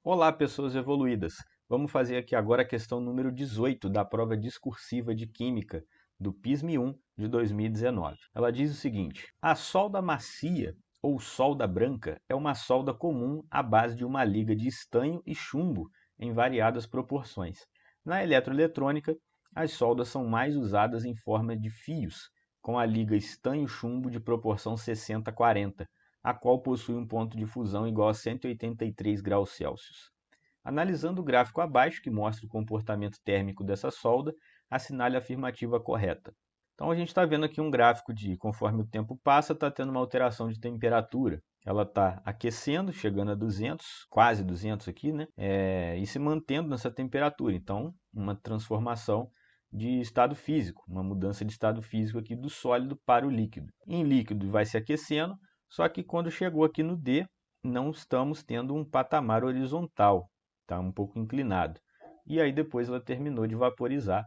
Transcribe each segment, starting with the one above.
Olá, pessoas evoluídas! Vamos fazer aqui agora a questão número 18 da prova discursiva de Química do PISM-1 de 2019. Ela diz o seguinte: a solda macia ou solda branca é uma solda comum à base de uma liga de estanho e chumbo em variadas proporções. Na eletroeletrônica, as soldas são mais usadas em forma de fios, com a liga estanho-chumbo de proporção 60-40, a qual possui um ponto de fusão igual a 183 graus Celsius. Analisando o gráfico abaixo, que mostra o comportamento térmico dessa solda, assinale a afirmativa correta. Então a gente está vendo aqui um gráfico de, conforme o tempo passa, está tendo uma alteração de temperatura. Ela está aquecendo, chegando a 200, quase 200 aqui, né? E se mantendo nessa temperatura. Então, uma transformação de estado físico, uma mudança de estado físico aqui do sólido para o líquido. Em líquido vai se aquecendo, só que quando chegou aqui no D, não estamos tendo um patamar horizontal, está um pouco inclinado. E aí depois ela terminou de vaporizar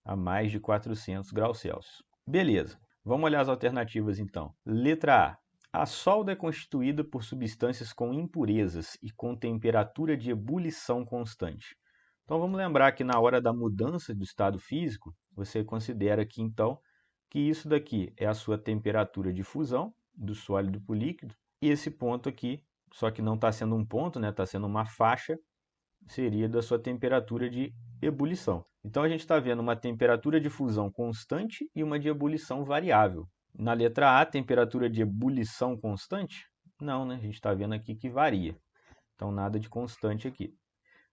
a mais de 400 graus Celsius. Beleza, vamos olhar as alternativas então. Letra A. A solda é constituída por substâncias com impurezas e com temperatura de ebulição constante. Então vamos lembrar que na hora da mudança do estado físico, você considera aqui então que isso daqui é a sua temperatura de fusão do sólido para o líquido, e esse ponto aqui, só que não está sendo um ponto, né? Está sendo uma faixa, seria da sua temperatura de ebulição. Então a gente está vendo uma temperatura de fusão constante e uma de ebulição variável. Na letra A, temperatura de ebulição constante? Não, né? A gente está vendo aqui que varia. Então nada de constante aqui.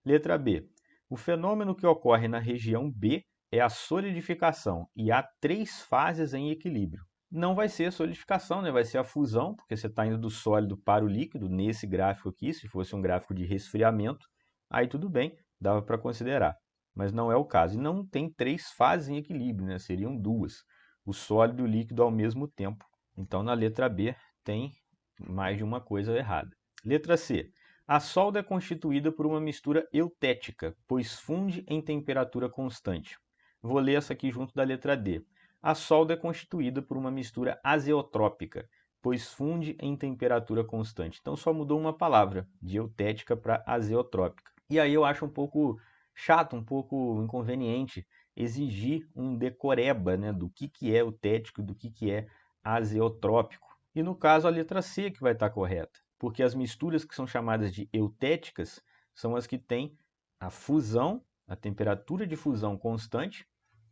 Letra B. O fenômeno que ocorre na região B é a solidificação e há 3 fases em equilíbrio. Não vai ser a solidificação, né? Vai ser a fusão, porque você está indo do sólido para o líquido, nesse gráfico aqui. Se fosse um gráfico de resfriamento, aí tudo bem, dava para considerar. Mas não é o caso. E não tem 3 fases em equilíbrio, né? Seriam 2. O sólido e o líquido ao mesmo tempo. Então, na letra B, tem mais de uma coisa errada. Letra C. A solda é constituída por uma mistura eutética, pois funde em temperatura constante. Vou ler essa aqui junto da letra D. A solda é constituída por uma mistura azeotrópica, pois funde em temperatura constante. Então só mudou uma palavra, de eutética para azeotrópica. E aí eu acho um pouco chato, um pouco inconveniente exigir um decoreba, né, do que é eutético, do que é azeotrópico. E no caso a letra C que vai estar correta, porque as misturas que são chamadas de eutéticas são as que têm a fusão, a temperatura de fusão constante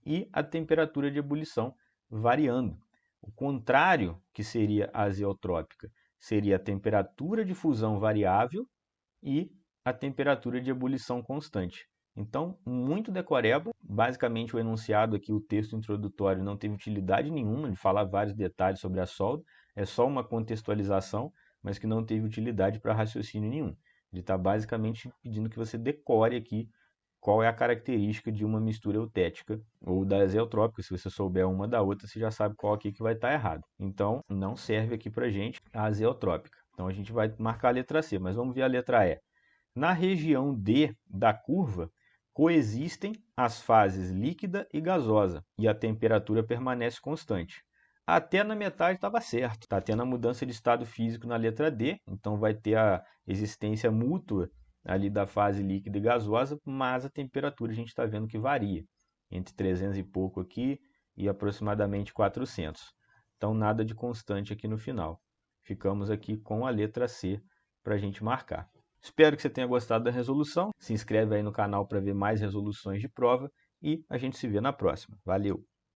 e a temperatura de ebulição variando. O contrário, que seria a azeotrópica, seria a temperatura de fusão variável e a temperatura de ebulição constante. Então, muito decoreba, basicamente o enunciado aqui, o texto introdutório, não teve utilidade nenhuma de falar vários detalhes sobre a solda, é só uma contextualização, mas que não teve utilidade para raciocínio nenhum. Ele está basicamente pedindo que você decore aqui qual é a característica de uma mistura eutética ou da azeotrópica. Se você souber uma da outra, você já sabe qual aqui que vai estar errado. Então, não serve aqui para a gente a azeotrópica. Então, a gente vai marcar a letra C, mas vamos ver a letra E. Na região D da curva, coexistem as fases líquida e gasosa, e a temperatura permanece constante. Até na metade estava certo. Está tendo a mudança de estado físico na letra D, então vai ter a existência mútua ali da fase líquida e gasosa, mas a temperatura a gente está vendo que varia, entre 300 e pouco aqui e aproximadamente 400. Então nada de constante aqui no final. Ficamos aqui com a letra C para a gente marcar. Espero que você tenha gostado da resolução. Se inscreve aí no canal para ver mais resoluções de prova e a gente se vê na próxima. Valeu!